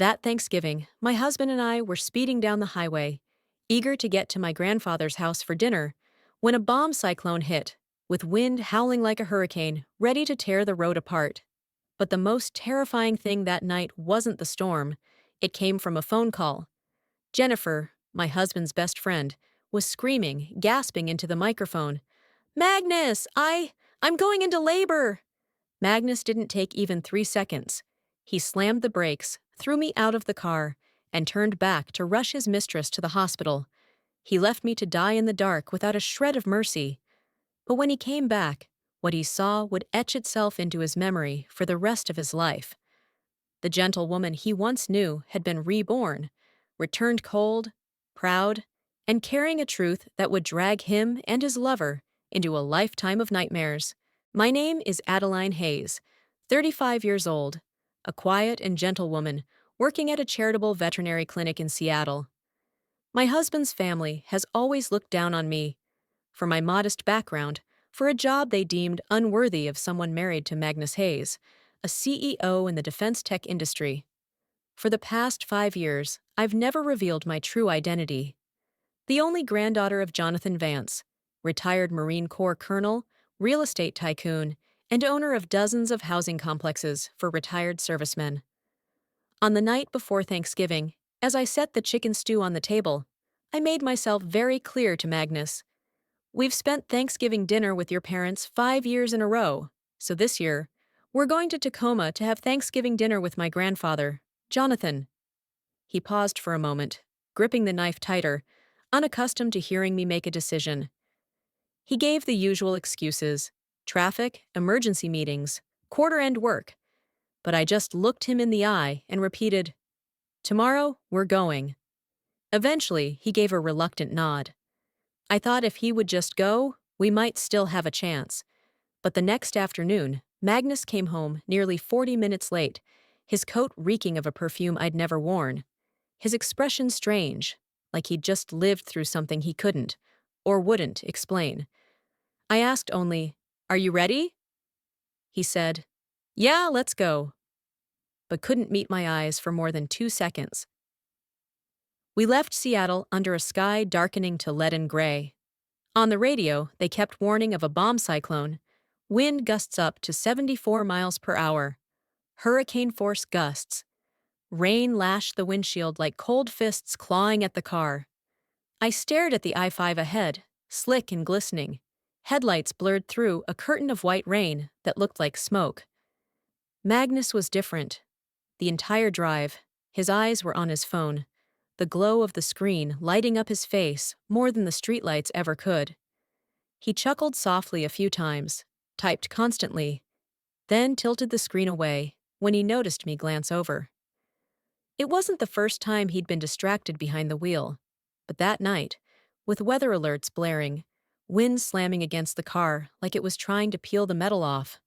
That Thanksgiving, my husband and I were speeding down the highway, eager to get to my grandfather's house for dinner, when a bomb cyclone hit, with wind howling like a hurricane, ready to tear the road apart. But the most terrifying thing that night wasn't the storm. It came from a phone call. Jennifer, my husband's best friend, was screaming, gasping into the microphone. Magnus, I'm going into labor. Magnus didn't take even 3 seconds. He slammed the brakes, threw me out of the car, and turned back to rush his mistress to the hospital. He left me to die in the dark without a shred of mercy. But when he came back, what he saw would etch itself into his memory for the rest of his life. The gentle woman he once knew had been reborn, returned cold, proud, and carrying a truth that would drag him and his lover into a lifetime of nightmares. My name is Adeline Hayes, 35 years old, a quiet and gentle woman working at a charitable veterinary clinic in Seattle. My husband's family has always looked down on me, for my modest background, for a job they deemed unworthy of someone married to Magnus Hayes, a CEO in the defense tech industry. For the past 5 years, I've never revealed my true identity. The only granddaughter of Jonathan Vance, retired Marine Corps colonel, real estate tycoon, and owner of dozens of housing complexes for retired servicemen. On the night before Thanksgiving, as I set the chicken stew on the table, I made myself very clear to Magnus. We've spent Thanksgiving dinner with your parents 5 years in a row, so this year, we're going to Tacoma to have Thanksgiving dinner with my grandfather, Jonathan. He paused for a moment, gripping the knife tighter, unaccustomed to hearing me make a decision. He gave the usual excuses: traffic, emergency meetings, quarter-end work. But I just looked him in the eye and repeated, "Tomorrow, we're going." Eventually, he gave a reluctant nod. I thought if he would just go, we might still have a chance. But the next afternoon, Magnus came home nearly 40 minutes late, his coat reeking of a perfume I'd never worn. His expression strange, like he'd just lived through something he couldn't, or wouldn't, explain. I asked only, "Are you ready?" He said, "Yeah, let's go," but couldn't meet my eyes for more than 2 seconds. We left Seattle under a sky darkening to leaden gray. On the radio, they kept warning of a bomb cyclone, wind gusts up to 74 miles per hour, hurricane-force gusts. Rain lashed the windshield like cold fists clawing at the car. I stared at the I-5 ahead, slick and glistening. Headlights blurred through a curtain of white rain that looked like smoke. Magnus was different. The entire drive, his eyes were on his phone, the glow of the screen lighting up his face more than the streetlights ever could. He chuckled softly a few times, typed constantly, then tilted the screen away when he noticed me glance over. It wasn't the first time he'd been distracted behind the wheel, but that night, with weather alerts blaring, wind slamming against the car like it was trying to peel the metal off,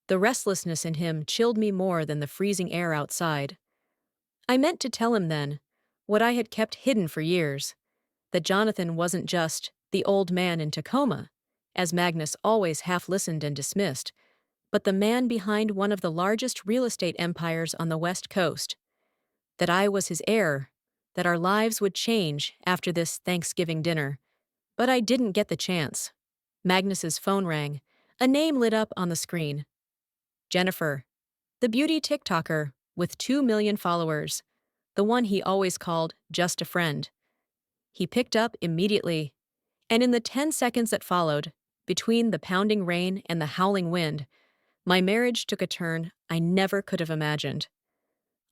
the restlessness in him chilled me more than the freezing air outside. I meant to tell him then, what I had kept hidden for years, that Jonathan wasn't just the old man in Tacoma, as Magnus always half-listened and dismissed, but the man behind one of the largest real estate empires on the West Coast. That I was his heir, that our lives would change after this Thanksgiving dinner. But I didn't get the chance. Magnus's phone rang. A name lit up on the screen. Jennifer, the beauty TikToker with 2 million followers, the one he always called just a friend. He picked up immediately, and in the 10 seconds that followed, between the pounding rain and the howling wind, my marriage took a turn I never could have imagined.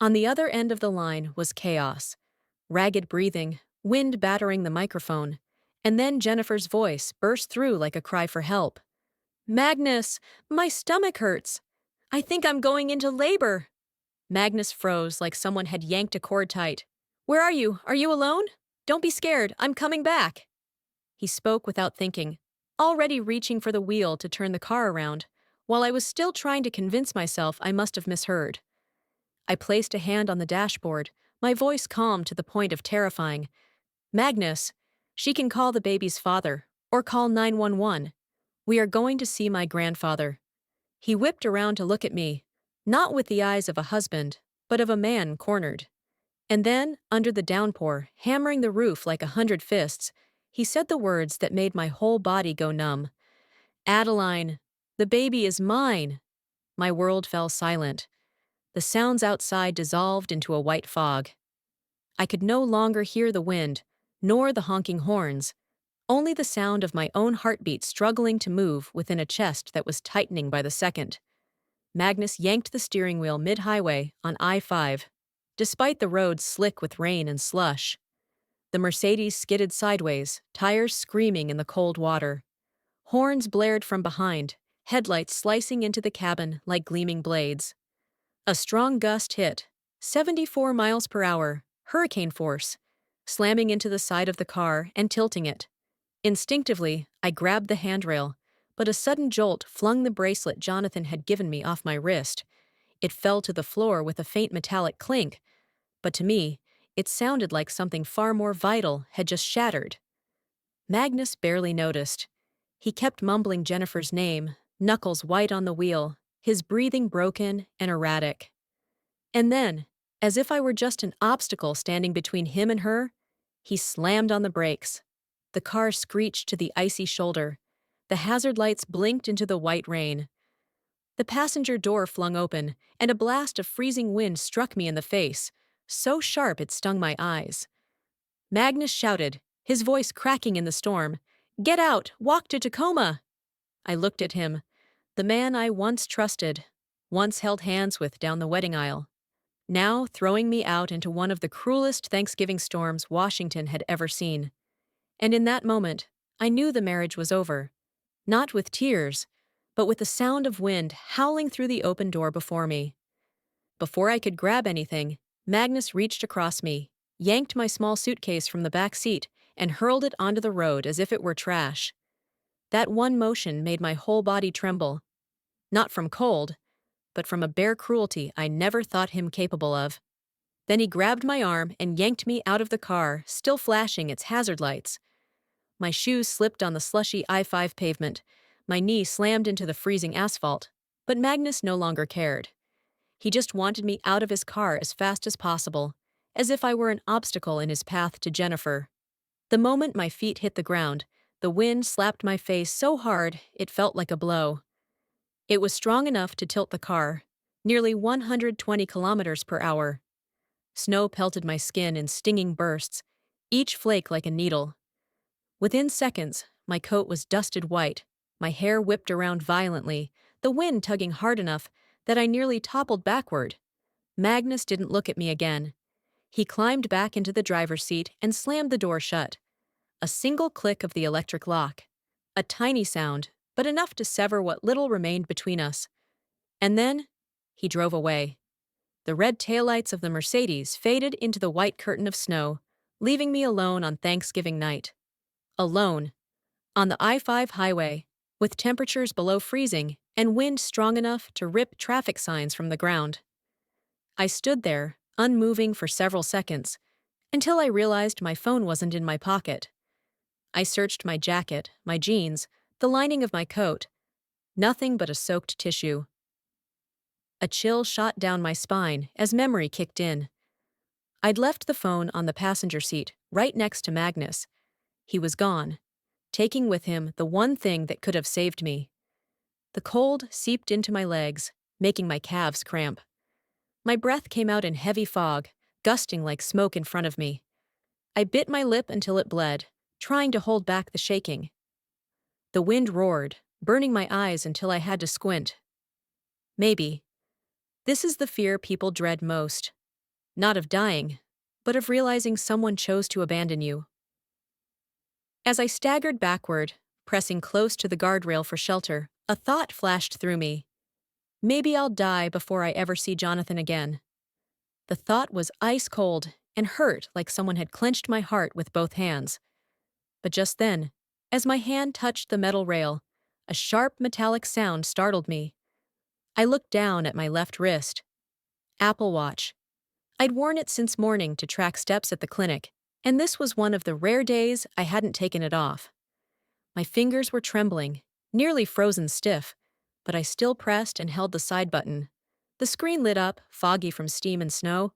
On the other end of the line was chaos, ragged breathing, wind battering the microphone, and then Jennifer's voice burst through like a cry for help. "Magnus, my stomach hurts. I think I'm going into labor." Magnus froze like someone had yanked a cord tight. "Where are you? Are you alone? Don't be scared. I'm coming back." He spoke without thinking, already reaching for the wheel to turn the car around, while I was still trying to convince myself I must have misheard. I placed a hand on the dashboard, my voice calm to the point of terrifying. "Magnus, she can call the baby's father, or call 911. We are going to see my grandfather." He whipped around to look at me, not with the eyes of a husband, but of a man cornered. And then, under the downpour, hammering the roof like 100 fists, he said the words that made my whole body go numb. Adeline, the baby is mine. My world fell silent. The sounds outside dissolved into a white fog. I could no longer hear the wind, nor the honking horns, only the sound of my own heartbeat struggling to move within a chest that was tightening by the second. Magnus yanked the steering wheel mid-highway on I-5. Despite the roads slick with rain and slush, the Mercedes skidded sideways, tires screaming in the cold water. Horns blared from behind, headlights slicing into the cabin like gleaming blades. A strong gust hit, 74 miles per hour, hurricane force, slamming into the side of the car and tilting it. Instinctively, I grabbed the handrail, but a sudden jolt flung the bracelet Jonathan had given me off my wrist. It fell to the floor with a faint metallic clink, but to me, it sounded like something far more vital had just shattered. Magnus barely noticed. He kept mumbling Jennifer's name, knuckles white on the wheel, his breathing broken and erratic. And then, as if I were just an obstacle standing between him and her, he slammed on the brakes. The car screeched to the icy shoulder. The hazard lights blinked into the white rain. The passenger door flung open, and a blast of freezing wind struck me in the face, so sharp it stung my eyes. Magnus shouted, his voice cracking in the storm, "Get out! Walk to Tacoma!" I looked at him, the man I once trusted, once held hands with down the wedding aisle, now throwing me out into one of the cruelest Thanksgiving storms Washington had ever seen. And in that moment, I knew the marriage was over. Not with tears, but with the sound of wind howling through the open door before me. Before I could grab anything, Magnus reached across me, yanked my small suitcase from the back seat, and hurled it onto the road as if it were trash. That one motion made my whole body tremble. Not from cold, but from a bare cruelty I never thought him capable of. Then he grabbed my arm and yanked me out of the car, still flashing its hazard lights. My shoes slipped on the slushy I-5 pavement. My knee slammed into the freezing asphalt. But Magnus no longer cared. He just wanted me out of his car as fast as possible, as if I were an obstacle in his path to Jennifer. The moment my feet hit the ground, the wind slapped my face so hard it felt like a blow. It was strong enough to tilt the car, nearly 120 kilometers per hour. Snow pelted my skin in stinging bursts, each flake like a needle. Within seconds, my coat was dusted white, my hair whipped around violently, the wind tugging hard enough that I nearly toppled backward. Magnus didn't look at me again. He climbed back into the driver's seat and slammed the door shut. A single click of the electric lock. A tiny sound, but enough to sever what little remained between us. And then, he drove away. The red taillights of the Mercedes faded into the white curtain of snow, leaving me alone on Thanksgiving night. Alone. On the I-5 highway, with temperatures below freezing and wind strong enough to rip traffic signs from the ground. I stood there, unmoving for several seconds, until I realized my phone wasn't in my pocket. I searched my jacket, my jeans, the lining of my coat. Nothing but a soaked tissue. A chill shot down my spine as memory kicked in. I'd left the phone on the passenger seat, right next to Magnus. He was gone, taking with him the one thing that could have saved me. The cold seeped into my legs, making my calves cramp. My breath came out in heavy fog, gusting like smoke in front of me. I bit my lip until it bled, trying to hold back the shaking. The wind roared, burning my eyes until I had to squint. Maybe. This is the fear people dread most. Not of dying, but of realizing someone chose to abandon you. As I staggered backward, pressing close to the guardrail for shelter, a thought flashed through me. Maybe I'll die before I ever see Jonathan again. The thought was ice cold and hurt like someone had clenched my heart with both hands. But just then, as my hand touched the metal rail, a sharp metallic sound startled me. I looked down at my left wrist. Apple Watch. I'd worn it since morning to track steps at the clinic, and this was one of the rare days I hadn't taken it off. My fingers were trembling, nearly frozen stiff, but I still pressed and held the side button. The screen lit up, foggy from steam and snow,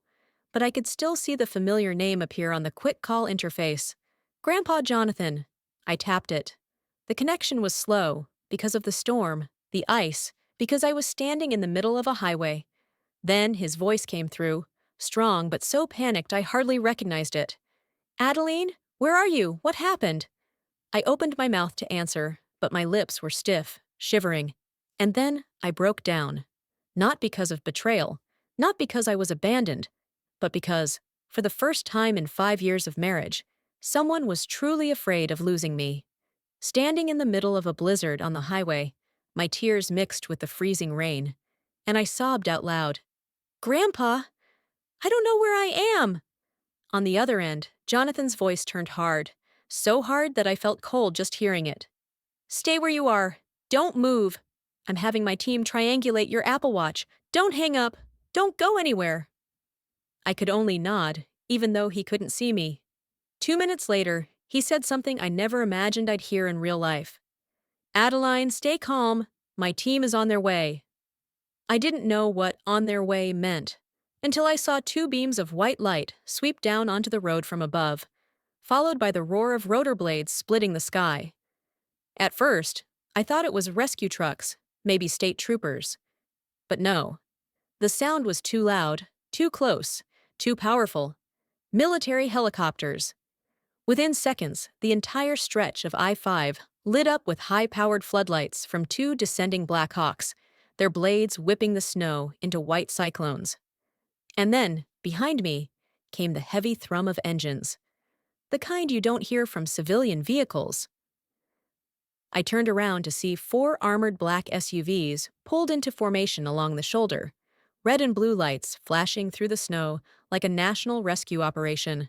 but I could still see the familiar name appear on the quick call interface. Grandpa Jonathan. I tapped it. The connection was slow, because of the storm, the ice, because I was standing in the middle of a highway. Then his voice came through, strong but so panicked I hardly recognized it. Adeline, where are you? What happened? I opened my mouth to answer, but my lips were stiff, shivering. And then I broke down. Not because of betrayal, not because I was abandoned, but because, for the first time in 5 years of marriage, someone was truly afraid of losing me. Standing in the middle of a blizzard on the highway, my tears mixed with the freezing rain, and I sobbed out loud. Grandpa, I don't know where I am. On the other end, Jonathan's voice turned hard, so hard that I felt cold just hearing it. Stay where you are. Don't move. I'm having my team triangulate your Apple Watch. Don't hang up. Don't go anywhere. I could only nod, even though he couldn't see me. 2 minutes later, he said something I never imagined I'd hear in real life. Adeline, stay calm. My team is on their way. I didn't know what on their way meant until I saw two beams of white light sweep down onto the road from above, followed by the roar of rotor blades splitting the sky. At first, I thought it was rescue trucks, maybe state troopers. But no. The sound was too loud, too close, too powerful. Military helicopters. Within seconds, the entire stretch of I-5 lit up with high-powered floodlights from two descending Black Hawks, their blades whipping the snow into white cyclones. And then, behind me, came the heavy thrum of engines. The kind you don't hear from civilian vehicles. I turned around to see four armored black SUVs pulled into formation along the shoulder, red and blue lights flashing through the snow like a national rescue operation.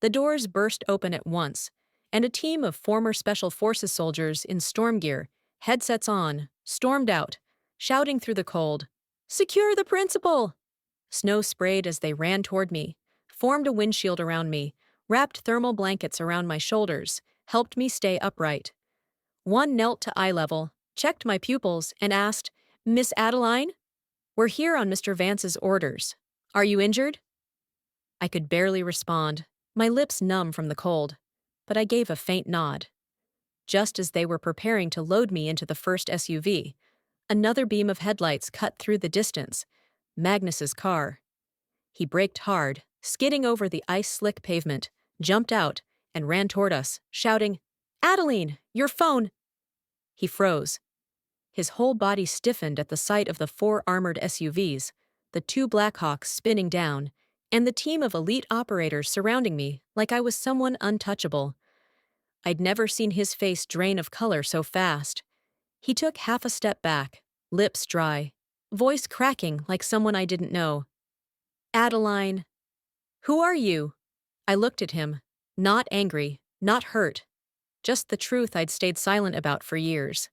The doors burst open at once, and a team of former Special Forces soldiers in storm gear, headsets on, stormed out, shouting through the cold, "Secure the principal!" Snow sprayed as they ran toward me, formed a windshield around me, wrapped thermal blankets around my shoulders, helped me stay upright. One knelt to eye level, checked my pupils, and asked, "Miss Adeline? We're here on Mr. Vance's orders. Are you injured?" I could barely respond, my lips numb from the cold, but I gave a faint nod. Just as they were preparing to load me into the first SUV, another beam of headlights cut through the distance. Magnus's car. He braked hard, skidding over the ice-slick pavement, jumped out, and ran toward us, shouting, "Adeline, your phone!" He froze. His whole body stiffened at the sight of the four armored SUVs, the two Blackhawks spinning down, and the team of elite operators surrounding me like I was someone untouchable. I'd never seen his face drain of color so fast. He took half a step back, lips dry, voice cracking like someone I didn't know. "Adeline, who are you?" I looked at him, not angry, not hurt, just the truth I'd stayed silent about for years.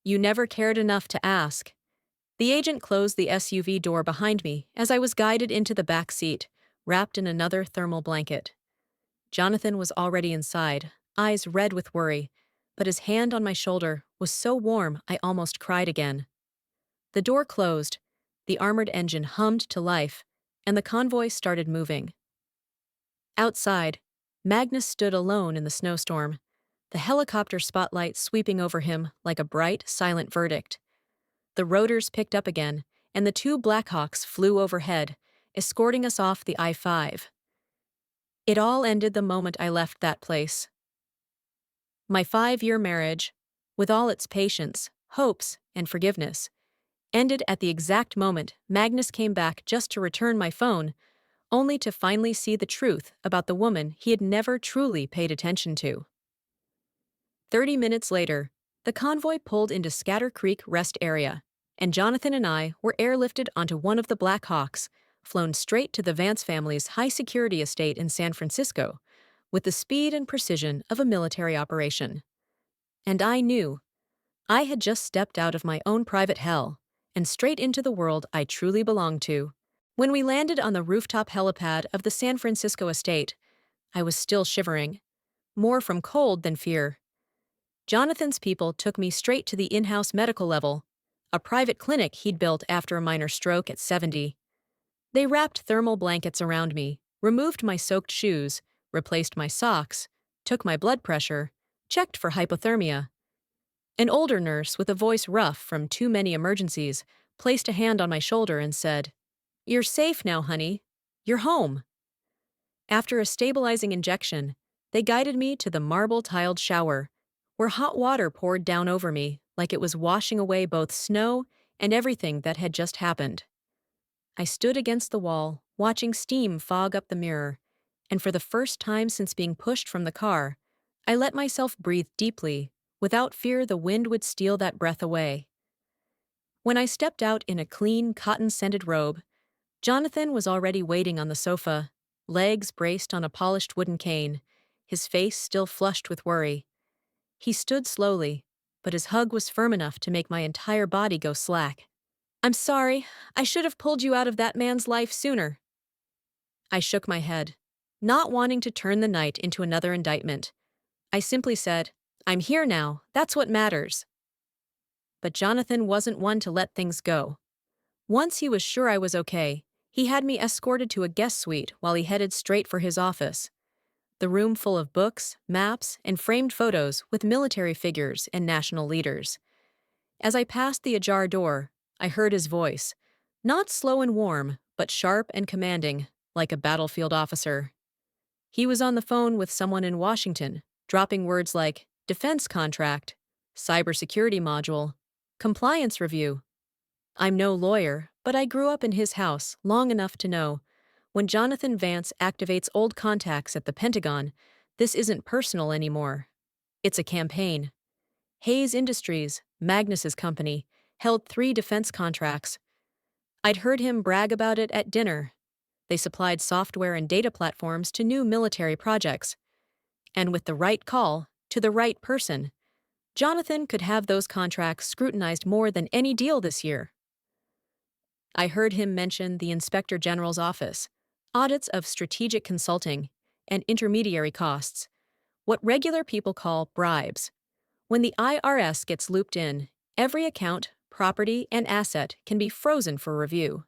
"You never cared enough to ask." The agent closed the SUV door behind me as I was guided into the back seat, wrapped in another thermal blanket. Jonathan was already inside, eyes red with worry, but his hand on my shoulder was so warm I almost cried again. The door closed, the armored engine hummed to life, and the convoy started moving. Outside, Magnus stood alone in the snowstorm, the helicopter spotlight sweeping over him like a bright, silent verdict. The rotors picked up again, and the two Blackhawks flew overhead, escorting us off the I-5. It all ended the moment I left that place. My 5-year marriage, with all its patience, hopes, and forgiveness, ended at the exact moment Magnus came back just to return my phone, only to finally see the truth about the woman he had never truly paid attention to. 30 minutes later, the convoy pulled into Scatter Creek Rest Area, and Jonathan and I were airlifted onto one of the Black Hawks, flown straight to the Vance family's high-security estate in San Francisco, with the speed and precision of a military operation. And I knew. I had just stepped out of my own private hell, and straight into the world I truly belonged to. When we landed on the rooftop helipad of the San Francisco estate, I was still shivering, more from cold than fear. Jonathan's people took me straight to the in-house medical level, a private clinic he'd built after a minor stroke at 70. They wrapped thermal blankets around me, removed my soaked shoes, replaced my socks, took my blood pressure, checked for hypothermia. An older nurse with a voice rough from too many emergencies placed a hand on my shoulder and said, "You're safe now, honey. You're home." After a stabilizing injection, they guided me to the marble-tiled shower, where hot water poured down over me like it was washing away both snow and everything that had just happened. I stood against the wall, watching steam fog up the mirror, and for the first time since being pushed from the car, I let myself breathe deeply, without fear the wind would steal that breath away. When I stepped out in a clean, cotton-scented robe, Jonathan was already waiting on the sofa, legs braced on a polished wooden cane, his face still flushed with worry. He stood slowly, but his hug was firm enough to make my entire body go slack. "I'm sorry, I should have pulled you out of that man's life sooner." I shook my head, not wanting to turn the night into another indictment. I simply said, "I'm here now, that's what matters." But Jonathan wasn't one to let things go. Once he was sure I was okay, he had me escorted to a guest suite while he headed straight for his office. The room full of books, maps, and framed photos with military figures and national leaders. As I passed the ajar door, I heard his voice, not slow and warm, but sharp and commanding, like a battlefield officer. He was on the phone with someone in Washington, dropping words like defense contract, cybersecurity module, compliance review. I'm no lawyer, but I grew up in his house long enough to know when Jonathan Vance activates old contacts at the Pentagon, this isn't personal anymore. It's a campaign. Hayes Industries, Magnus's company, held 3 defense contracts. I'd heard him brag about it at dinner. They supplied software and data platforms to new military projects. And with the right call, to the right person, Jonathan could have those contracts scrutinized more than any deal this year. I heard him mention the Inspector General's office, audits of strategic consulting, and intermediary costs, what regular people call bribes. When the IRS gets looped in, every account, property, and asset can be frozen for review.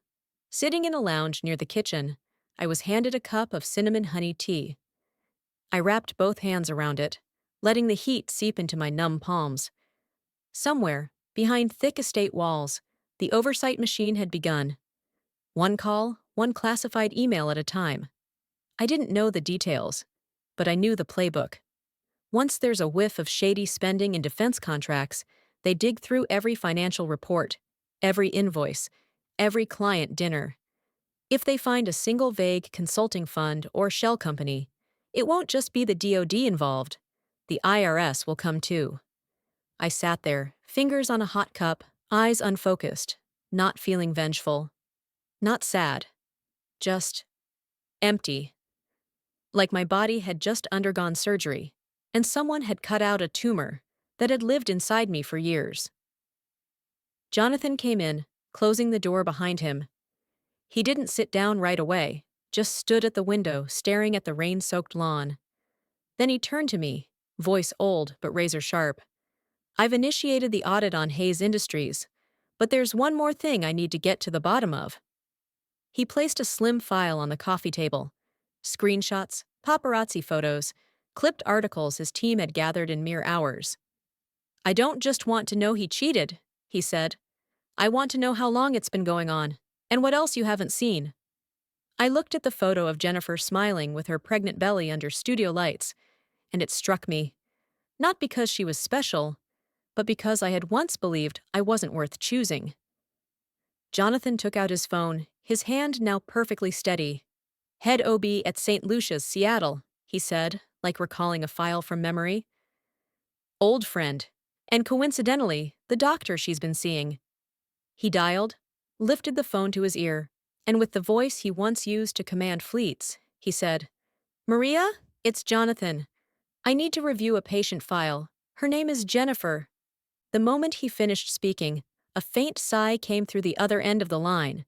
Sitting in a lounge near the kitchen, I was handed a cup of cinnamon honey tea. I wrapped both hands around it, letting the heat seep into my numb palms. Somewhere, behind thick estate walls, the oversight machine had begun. One call, one classified email at a time. I didn't know the details, but I knew the playbook. Once there's a whiff of shady spending in defense contracts, they dig through every financial report, every invoice, every client dinner. If they find a single vague consulting fund or shell company, it won't just be the DoD involved. The IRS will come too. I sat there, fingers on a hot cup, eyes unfocused, not feeling vengeful. Not sad. Just empty. Like my body had just undergone surgery, and someone had cut out a tumor that had lived inside me for years. Jonathan came in, closing the door behind him. He didn't sit down right away, just stood at the window staring at the rain-soaked lawn. Then he turned to me, voice old but razor-sharp. "I've initiated the audit on Hayes Industries, but there's one more thing I need to get to the bottom of." He placed a slim file on the coffee table. Screenshots, paparazzi photos, clipped articles his team had gathered in mere hours. "I don't just want to know he cheated," he said. "I want to know how long it's been going on, and what else you haven't seen." I looked at the photo of Jennifer smiling with her pregnant belly under studio lights, and it struck me. Not because she was special, but because I had once believed I wasn't worth choosing. Jonathan took out his phone, his hand now perfectly steady. "Head OB at St. Lucia's, Seattle," he said, like recalling a file from memory. "Old friend. And coincidentally, the doctor she's been seeing." He dialed, lifted the phone to his ear, and with the voice he once used to command fleets, he said, "Maria, it's Jonathan. I need to review a patient file. Her name is Jennifer." The moment he finished speaking, a faint sigh came through the other end of the line.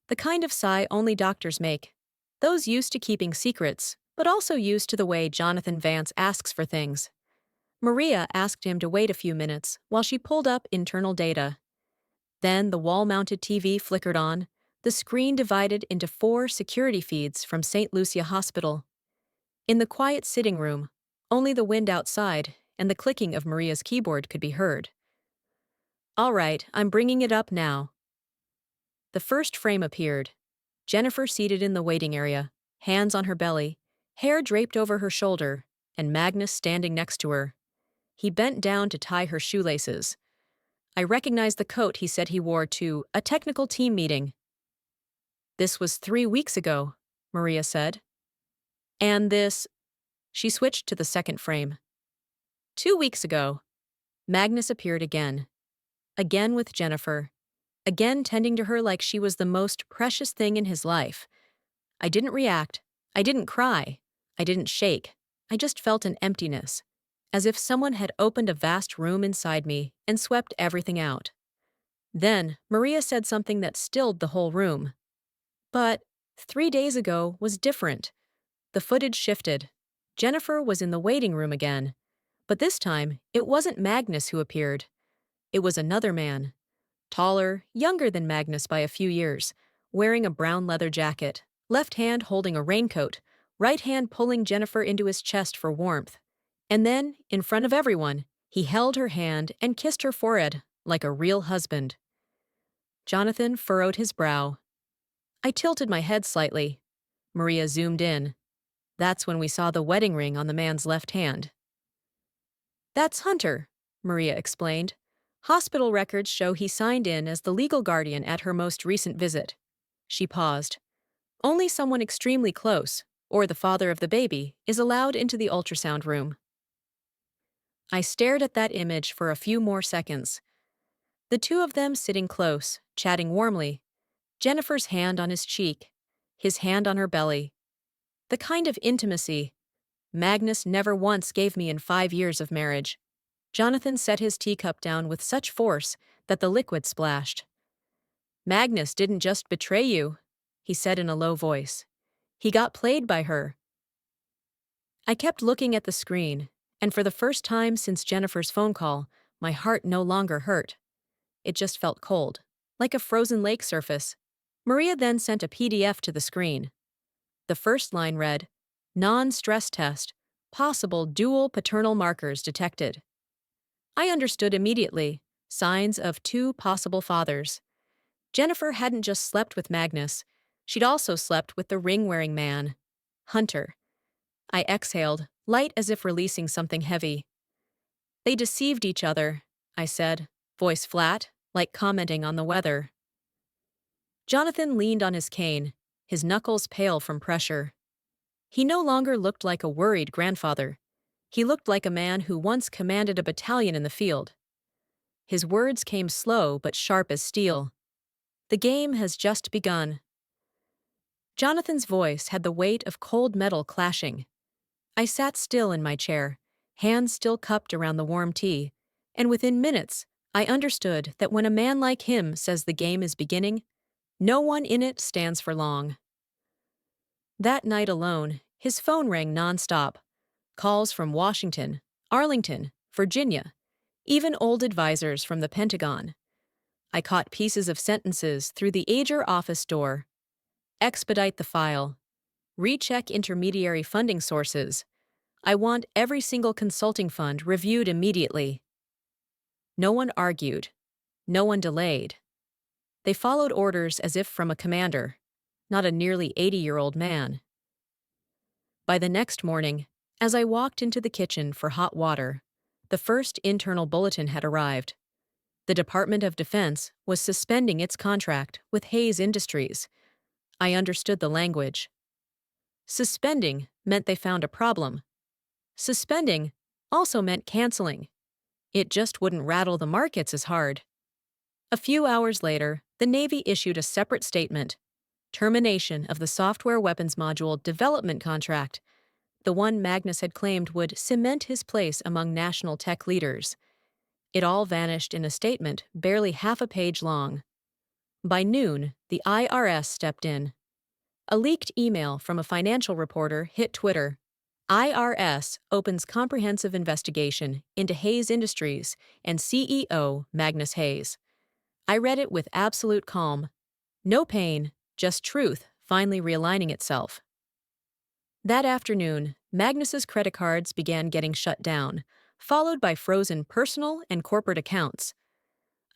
The kind of sigh only doctors make. Those used to keeping secrets, but also used to the way Jonathan Vance asks for things. Maria asked him to wait a few minutes while she pulled up internal data. Then the wall-mounted TV flickered on, The screen divided into 4 security feeds from St. Lucia Hospital. In the quiet sitting room, only the wind outside and the clicking of Maria's keyboard could be heard. All right, I'm bringing it up now. The first frame appeared. Jennifer seated in the waiting area, hands on her belly, hair draped over her shoulder, and Magnus standing next to her. He bent down to tie her shoelaces. I recognized the coat he said he wore to a technical team meeting. This was 3 weeks ago, Maria said. And this... She switched to the second frame. 2 weeks ago. Magnus appeared again. Again with Jennifer. Again tending to her like she was the most precious thing in his life. I didn't react. I didn't cry. I didn't shake. I just felt an emptiness, as if someone had opened a vast room inside me and swept everything out. Then, Maria said something that stilled the whole room. But 3 days ago was different. The footage shifted. Jennifer was in the waiting room again. But this time, it wasn't Magnus who appeared. It was another man. Taller, younger than Magnus by a few years, wearing a brown leather jacket, left hand holding a raincoat, right hand pulling Jennifer into his chest for warmth. And then, in front of everyone, he held her hand and kissed her forehead like a real husband. Jonathan furrowed his brow. I tilted my head slightly. Maria zoomed in. That's when we saw the wedding ring on the man's left hand. That's Hunter, Maria explained. Hospital records show he signed in as the legal guardian at her most recent visit. She paused. Only someone extremely close, or the father of the baby, is allowed into the ultrasound room. I stared at that image for a few more seconds. The two of them sitting close, chatting warmly. Jennifer's hand on his cheek, his hand on her belly. The kind of intimacy Magnus never once gave me in 5 years of marriage. Jonathan set his teacup down with such force that the liquid splashed. Magnus didn't just betray you, he said in a low voice. He got played by her. I kept looking at the screen, and for the first time since Jennifer's phone call, my heart no longer hurt. It just felt cold, like a frozen lake surface. Maria then sent a PDF to the screen. The first line read, "Non-stress test, possible dual paternal markers detected." I understood immediately, signs of 2 possible fathers. Jennifer hadn't just slept with Magnus, she'd also slept with the ring-wearing man, Hunter. I exhaled, light as if releasing something heavy. They deceived each other, I said, voice flat, like commenting on the weather. Jonathan leaned on his cane, his knuckles pale from pressure. He no longer looked like a worried grandfather. He looked like a man who once commanded a battalion in the field. His words came slow but sharp as steel. The game has just begun. Jonathan's voice had the weight of cold metal clashing. I sat still in my chair, hands still cupped around the warm tea, and within minutes, I understood that when a man like him says the game is beginning, no one in it stands for long. That night alone, his phone rang nonstop. Calls from Washington, Arlington, Virginia, even old advisors from the Pentagon. I caught pieces of sentences through the Ager office door. Expedite the file. Recheck intermediary funding sources. I want every single consulting fund reviewed immediately. No one argued. No one delayed. They followed orders as if from a commander, not a nearly 80-year-old man. By the next morning, as I walked into the kitchen for hot water, the first internal bulletin had arrived. The Department of Defense was suspending its contract with Hayes Industries. I understood the language. Suspending meant they found a problem. Suspending also meant canceling. It just wouldn't rattle the markets as hard. A few hours later, the Navy issued a separate statement. Termination of the software weapons module development contract, the one Magnus had claimed would cement his place among national tech leaders. It all vanished in a statement barely half a page long. By noon, the IRS stepped in. A leaked email from a financial reporter hit Twitter. IRS opens comprehensive investigation into Hayes Industries and CEO Magnus Hayes. I read it with absolute calm. No pain, just truth, finally realigning itself. That afternoon, Magnus's credit cards began getting shut down, followed by frozen personal and corporate accounts.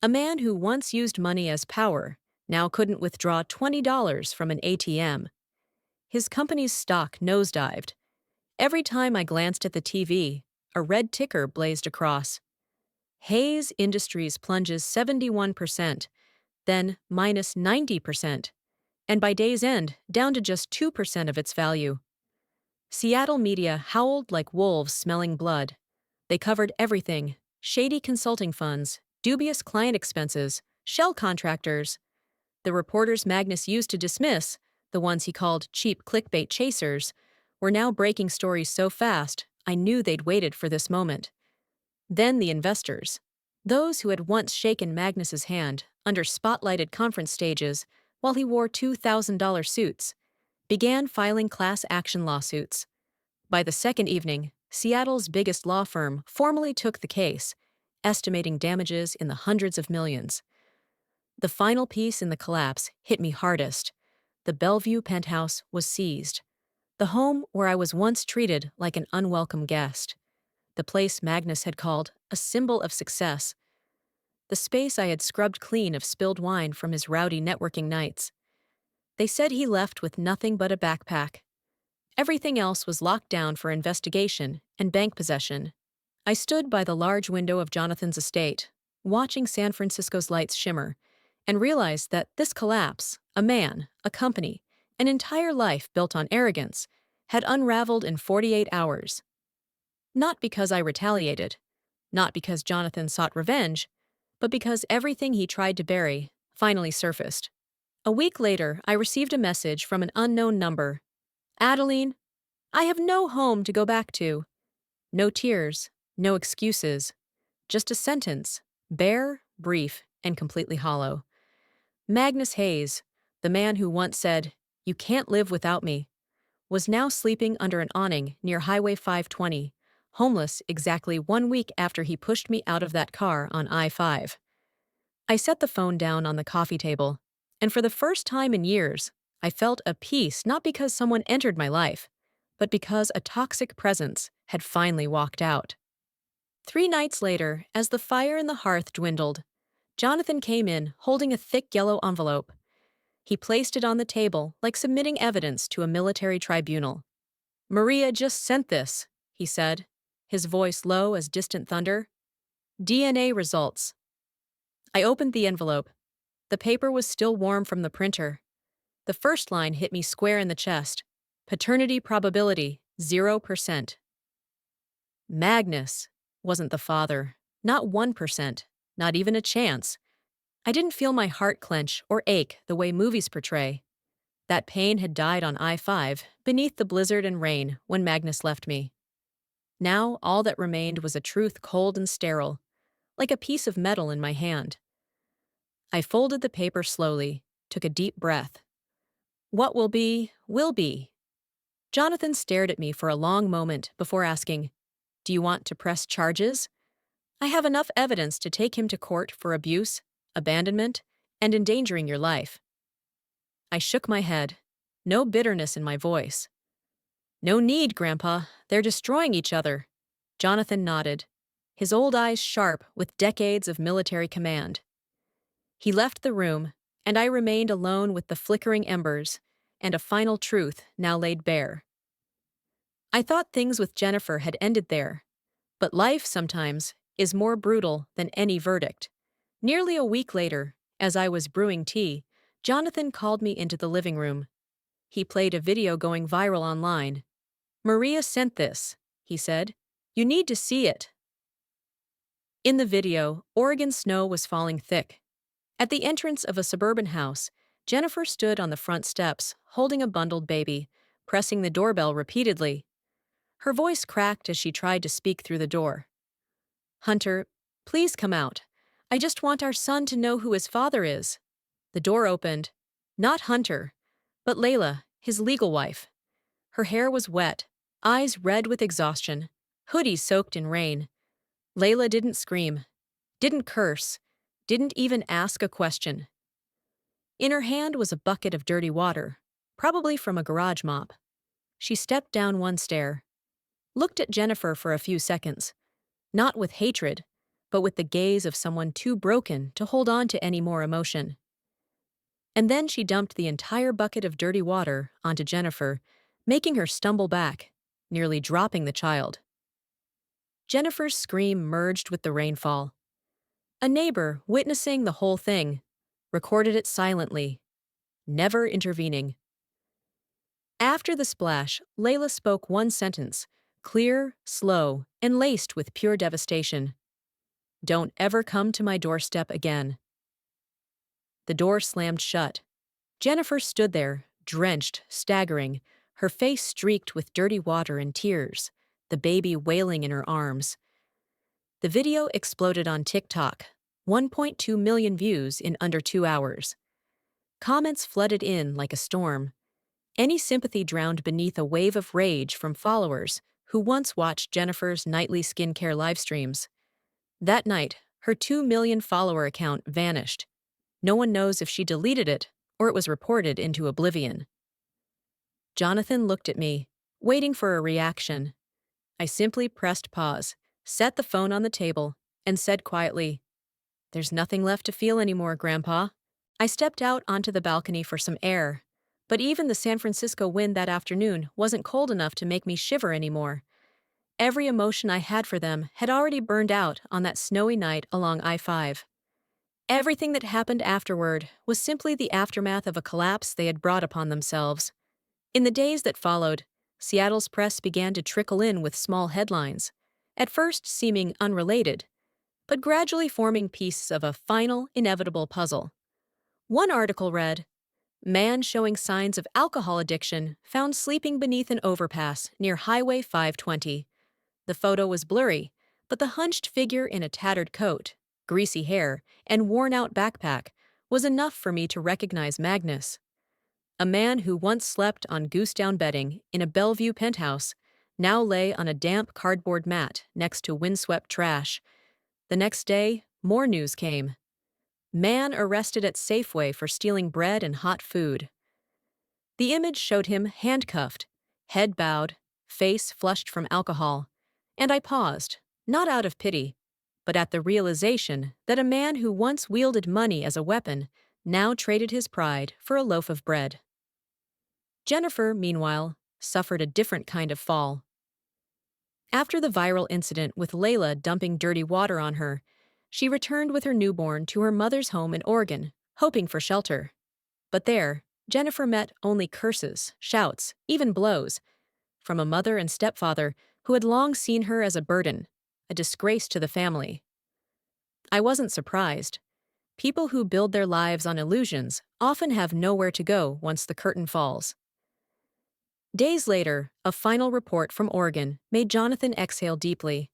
A man who once used money as power now couldn't withdraw $20 from an ATM. His company's stock nosedived. Every time I glanced at the TV, a red ticker blazed across. Hayes Industries plunges 71%, then minus 90%, and by day's end, down to just 2% of its value. Seattle media howled like wolves smelling blood. They covered everything: shady consulting funds, dubious client expenses, shell contractors. The reporters Magnus used to dismiss, the ones he called cheap clickbait chasers, were now breaking stories so fast I knew they'd waited for this moment. Then the investors. Those who had once shaken Magnus's hand under spotlighted conference stages while he wore $2,000 suits, began filing class action lawsuits. By the second evening, Seattle's biggest law firm formally took the case, estimating damages in the hundreds of millions. The final piece in the collapse hit me hardest. The Bellevue penthouse was seized. The home where I was once treated like an unwelcome guest. The place Magnus had called a symbol of success. The space I had scrubbed clean of spilled wine from his rowdy networking nights. They said he left with nothing but a backpack. Everything else was locked down for investigation and bank possession. I stood by the large window of Jonathan's estate, watching San Francisco's lights shimmer, and realized that this collapse, a man, a company, an entire life built on arrogance, had unraveled in 48 hours. Not because I retaliated, not because Jonathan sought revenge, but because everything he tried to bury finally surfaced. A week later, I received a message from an unknown number. Adeline, I have no home to go back to. No tears, no excuses, just a sentence, bare, brief, and completely hollow. Magnus Hayes, the man who once said, "You can't live without me," was now sleeping under an awning near Highway 520, homeless exactly 1 week after he pushed me out of that car on I-5. I set the phone down on the coffee table, and for the first time in years, I felt a peace not because someone entered my life, but because a toxic presence had finally walked out. 3 nights later, as the fire in the hearth dwindled, Jonathan came in holding a thick yellow envelope. He placed it on the table like submitting evidence to a military tribunal. "Maria just sent this," he said, his voice low as distant thunder. "DNA results." I opened the envelope. The paper was still warm from the printer. The first line hit me square in the chest. Paternity probability, 0%. Magnus wasn't the father. Not 1%. Not even a chance. I didn't feel my heart clench or ache the way movies portray. That pain had died on I-5, beneath the blizzard and rain, when Magnus left me. Now all that remained was a truth cold and sterile, like a piece of metal in my hand. I folded the paper slowly, took a deep breath. What will be, will be. Jonathan stared at me for a long moment before asking, "Do you want to press charges?" "I have enough evidence to take him to court for abuse, abandonment, and endangering your life." I shook my head, no bitterness in my voice. "No need, Grandpa. They're destroying each other." Jonathan nodded, his old eyes sharp with decades of military command. He left the room, and I remained alone with the flickering embers and a final truth now laid bare. I thought things with Jennifer had ended there, but life sometimes is more brutal than any verdict. Nearly a week later, as I was brewing tea, Jonathan called me into the living room. He played a video going viral online. "Maria sent this," he said. "You need to see it." In the video, Oregon snow was falling thick. At the entrance of a suburban house, Jennifer stood on the front steps, holding a bundled baby, pressing the doorbell repeatedly. Her voice cracked as she tried to speak through the door. "Hunter, please come out. I just want our son to know who his father is." The door opened. Not Hunter, but Layla, his legal wife. Her hair was wet, eyes red with exhaustion, hoodie soaked in rain. Layla didn't scream, didn't curse, didn't even ask a question. In her hand was a bucket of dirty water, probably from a garage mop. She stepped down one stair, looked at Jennifer for a few seconds, not with hatred, but with the gaze of someone too broken to hold on to any more emotion. And then she dumped the entire bucket of dirty water onto Jennifer, making her stumble back, nearly dropping the child. Jennifer's scream merged with the rainfall. A neighbor, witnessing the whole thing, recorded it silently, never intervening. After the splash, Layla spoke one sentence, clear, slow, and laced with pure devastation. "Don't ever come to my doorstep again." The door slammed shut. Jennifer stood there, drenched, staggering, her face streaked with dirty water and tears, the baby wailing in her arms. The video exploded on TikTok, 1.2 million views in under 2 hours. Comments flooded in like a storm. Any sympathy drowned beneath a wave of rage from followers who once watched Jennifer's nightly skincare livestreams. That night, her 2 million follower account vanished. No one knows if she deleted it or it was reported into oblivion. Jonathan looked at me, waiting for a reaction. I simply pressed pause, set the phone on the table, and said quietly, "There's nothing left to feel anymore, Grandpa." I stepped out onto the balcony for some air, but even the San Francisco wind that afternoon wasn't cold enough to make me shiver anymore. Every emotion I had for them had already burned out on that snowy night along I-5. Everything that happened afterward was simply the aftermath of a collapse they had brought upon themselves. In the days that followed, Seattle's press began to trickle in with small headlines, at first seeming unrelated, but gradually forming pieces of a final, inevitable puzzle. One article read, "Man showing signs of alcohol addiction found sleeping beneath an overpass near Highway 520. The photo was blurry, but the hunched figure in a tattered coat, greasy hair, and worn-out backpack was enough for me to recognize Magnus. A man who once slept on goose-down bedding in a Bellevue penthouse now lay on a damp cardboard mat next to windswept trash. The next day, more news came. Man arrested at Safeway for stealing bread and hot food. The image showed him handcuffed, head bowed, face flushed from alcohol, and I paused, not out of pity, but at the realization that a man who once wielded money as a weapon now traded his pride for a loaf of bread. Jennifer, meanwhile, suffered a different kind of fall. After the viral incident with Layla dumping dirty water on her, she returned with her newborn to her mother's home in Oregon, hoping for shelter. But there, Jennifer met only curses, shouts, even blows, from a mother and stepfather who had long seen her as a burden, a disgrace to the family. I wasn't surprised. People who build their lives on illusions often have nowhere to go once the curtain falls. Days later, a final report from Oregon made Jonathan exhale deeply.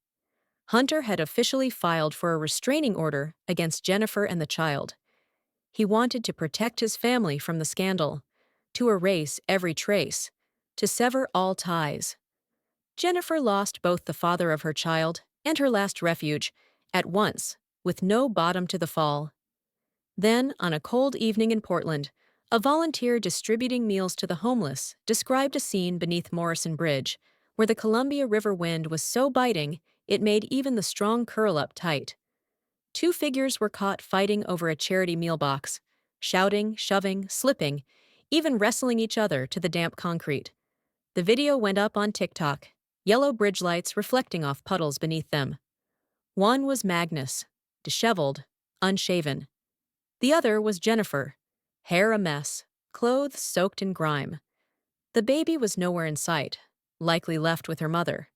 Hunter had officially filed for a restraining order against Jennifer and the child. He wanted to protect his family from the scandal, to erase every trace, to sever all ties. Jennifer lost both the father of her child and her last refuge, at once, with no bottom to the fall. Then, on a cold evening in Portland, a volunteer distributing meals to the homeless described a scene beneath Morrison Bridge, where the Columbia River wind was so biting it made even the strong curl up tight. Two figures were caught fighting over a charity meal box, shouting, shoving, slipping, even wrestling each other to the damp concrete. The video went up on TikTok, yellow bridge lights reflecting off puddles beneath them. One was Magnus, disheveled, unshaven. The other was Jennifer, hair a mess, clothes soaked in grime. The baby was nowhere in sight, likely left with her mother.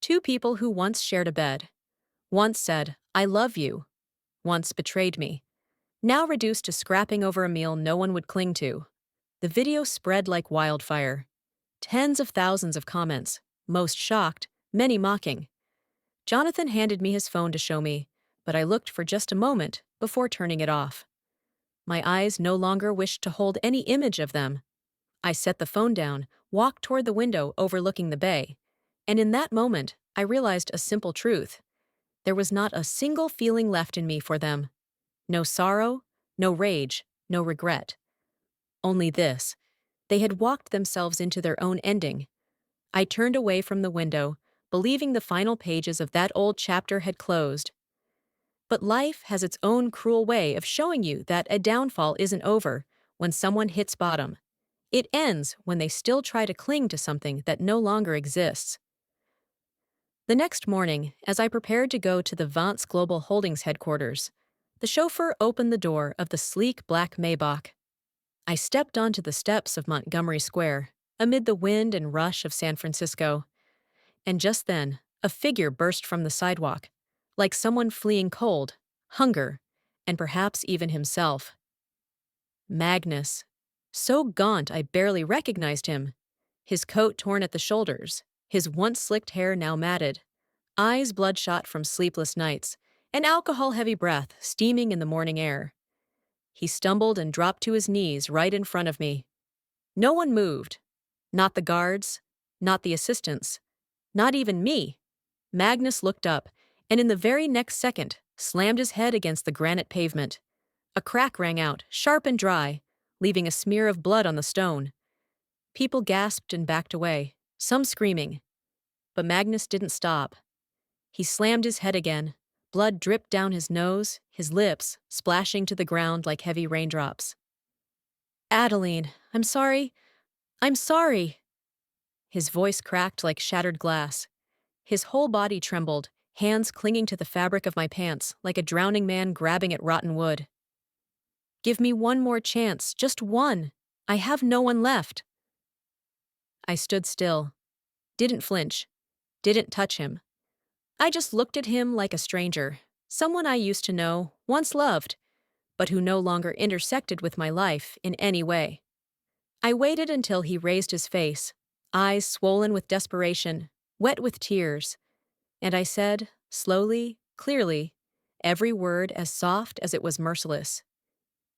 Two people who once shared a bed. Once said, "I love you." Once betrayed me. Now reduced to scrapping over a meal no one would cling to. The video spread like wildfire. Tens of thousands of comments, most shocked, many mocking. Jonathan handed me his phone to show me, but I looked for just a moment before turning it off. My eyes no longer wished to hold any image of them. I set the phone down, walked toward the window overlooking the bay, and in that moment I realized a simple truth. There was not a single feeling left in me for them. No sorrow, no rage, no regret. Only this: they had walked themselves into their own ending. I turned away from the window, believing the final pages of that old chapter had closed. But life has its own cruel way of showing you that a downfall isn't over when someone hits bottom. It ends when they still try to cling to something that no longer exists. The next morning, as I prepared to go to the Vance Global Holdings headquarters, the chauffeur opened the door of the sleek black Maybach. I stepped onto the steps of Montgomery Square, amid the wind and rush of San Francisco, and just then, a figure burst from the sidewalk, like someone fleeing cold, hunger, and perhaps even himself. Magnus. So gaunt I barely recognized him. His coat torn at the shoulders, his once slicked hair now matted, eyes bloodshot from sleepless nights, an alcohol-heavy breath steaming in the morning air. He stumbled and dropped to his knees right in front of me. No one moved. Not the guards, not the assistants, not even me. Magnus looked up, and in the very next second, slammed his head against the granite pavement. A crack rang out, sharp and dry, leaving a smear of blood on the stone. People gasped and backed away, some screaming. But Magnus didn't stop. He slammed his head again. Blood dripped down his nose, his lips splashing to the ground like heavy raindrops. "Adeline, I'm sorry. I'm sorry." His voice cracked like shattered glass. His whole body trembled, hands clinging to the fabric of my pants like a drowning man grabbing at rotten wood. "Give me one more chance, just one. I have no one left." I stood still, didn't flinch, didn't touch him. I just looked at him like a stranger, someone I used to know, once loved, but who no longer intersected with my life in any way. I waited until he raised his face, eyes swollen with desperation, wet with tears, and I said, slowly, clearly, every word as soft as it was merciless,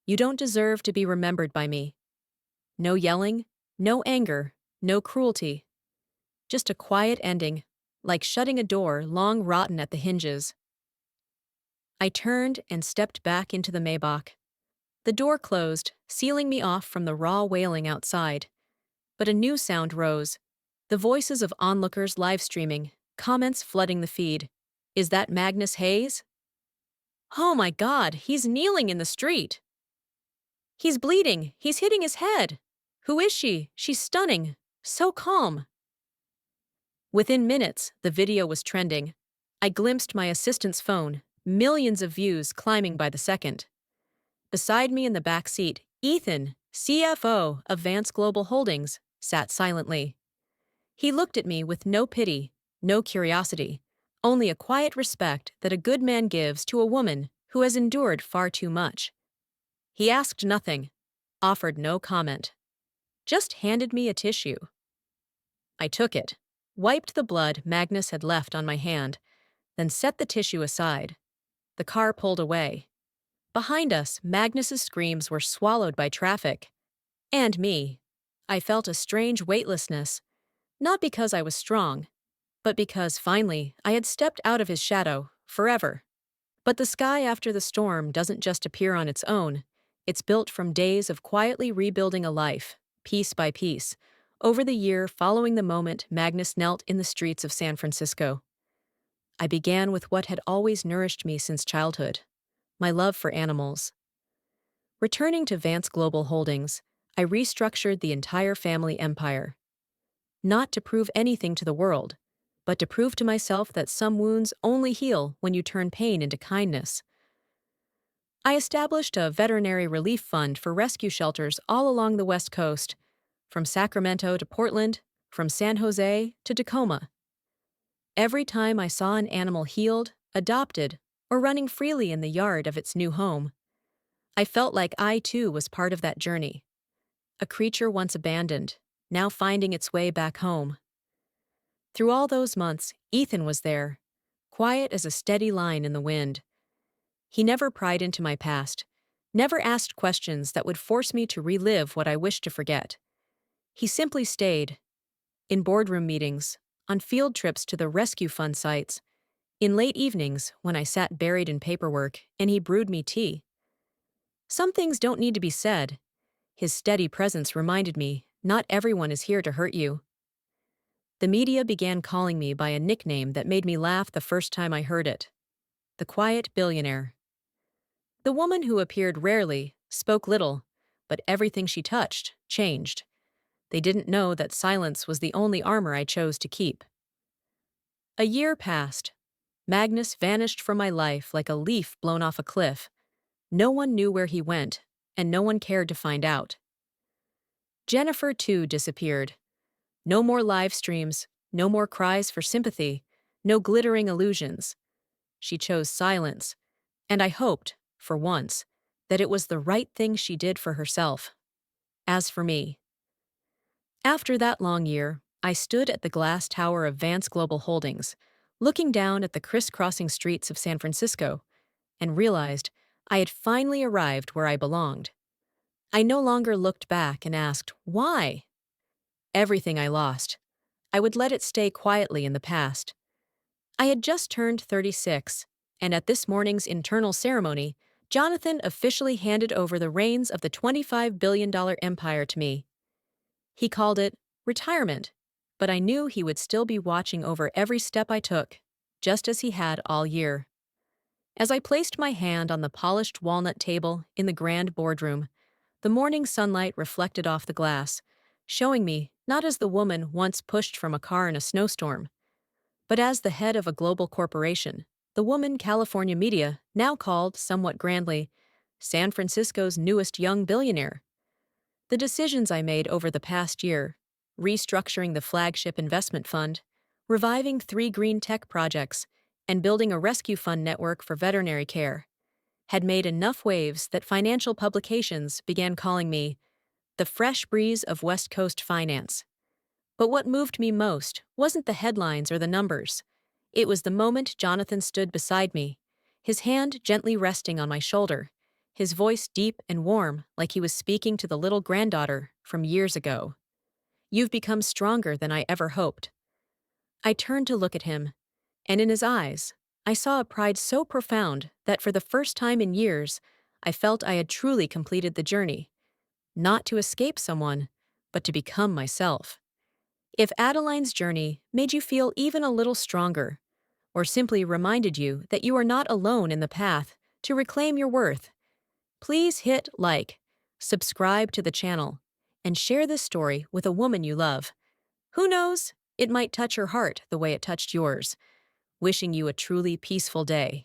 "You don't deserve to be remembered by me." No yelling, no anger, no cruelty. Just a quiet ending, like shutting a door long rotten at the hinges. I turned and stepped back into the Maybach. The door closed, sealing me off from the raw wailing outside. But a new sound rose. The voices of onlookers live streaming, comments flooding the feed. "Is that Magnus Hayes? Oh my God, he's kneeling in the street. He's bleeding, he's hitting his head. Who is she? She's stunning, so calm." Within minutes, the video was trending. I glimpsed my assistant's phone, millions of views climbing by the second. Beside me in the back seat, Ethan, CFO of Vance Global Holdings, sat silently. He looked at me with no pity, no curiosity, only a quiet respect that a good man gives to a woman who has endured far too much. He asked nothing, offered no comment, just handed me a tissue. I took it, wiped the blood Magnus had left on my hand, then set the tissue aside. The car pulled away. Behind us, Magnus's screams were swallowed by traffic. And me. I felt a strange weightlessness, not because I was strong, but because, finally, I had stepped out of his shadow, forever. But the sky after the storm doesn't just appear on its own. It's built from days of quietly rebuilding a life, piece by piece, over the year following the moment Magnus knelt in the streets of San Francisco. I began with what had always nourished me since childhood, my love for animals. Returning to Vance Global Holdings, I restructured the entire family empire. Not to prove anything to the world, but to prove to myself that some wounds only heal when you turn pain into kindness. I established a veterinary relief fund for rescue shelters all along the West Coast, from Sacramento to Portland, from San Jose to Tacoma. Every time I saw an animal healed, adopted, or running freely in the yard of its new home, I felt like I too was part of that journey. A creature once abandoned, now finding its way back home. Through all those months, Ethan was there, quiet as a steady line in the wind. He never pried into my past, never asked questions that would force me to relive what I wished to forget. He simply stayed. In boardroom meetings, on field trips to the rescue fund sites, in late evenings when I sat buried in paperwork and he brewed me tea. Some things don't need to be said. His steady presence reminded me, not everyone is here to hurt you. The media began calling me by a nickname that made me laugh the first time I heard it. The quiet billionaire. The woman who appeared rarely, spoke little, but everything she touched changed. They didn't know that silence was the only armor I chose to keep. A year passed. Magnus vanished from my life like a leaf blown off a cliff. No one knew where he went, and no one cared to find out. Jennifer, too, disappeared. No more live streams, no more cries for sympathy, no glittering illusions. She chose silence, and I hoped, for once, that it was the right thing she did for herself. As for me, after that long year, I stood at the glass tower of Vance Global Holdings, looking down at the crisscrossing streets of San Francisco, and realized I had finally arrived where I belonged. I no longer looked back and asked, why? Everything I lost, I would let it stay quietly in the past. I had just turned 36, and at this morning's internal ceremony, Jonathan officially handed over the reins of the $25 billion empire to me. He called it retirement, but I knew he would still be watching over every step I took, just as he had all year. As I placed my hand on the polished walnut table in the grand boardroom, the morning sunlight reflected off the glass, showing me not as the woman once pushed from a car in a snowstorm, but as the head of a global corporation, the woman California media now called, somewhat grandly, San Francisco's newest young billionaire. The decisions I made over the past year, restructuring the flagship investment fund, reviving 3 green tech projects, and building a rescue fund network for veterinary care, had made enough waves that financial publications began calling me the fresh breeze of West Coast finance. But what moved me most wasn't the headlines or the numbers. It was the moment Jonathan stood beside me, his hand gently resting on my shoulder, his voice deep and warm like he was speaking to the little granddaughter from years ago. You've become stronger than I ever hoped. I turned to look at him, and in his eyes, I saw a pride so profound that for the first time in years, I felt I had truly completed the journey. Not to escape someone, but to become myself. If Adeline's journey made you feel even a little stronger, or simply reminded you that you are not alone in the path to reclaim your worth, please hit like, subscribe to the channel, and share this story with a woman you love. Who knows, it might touch her heart the way it touched yours. Wishing you a truly peaceful day.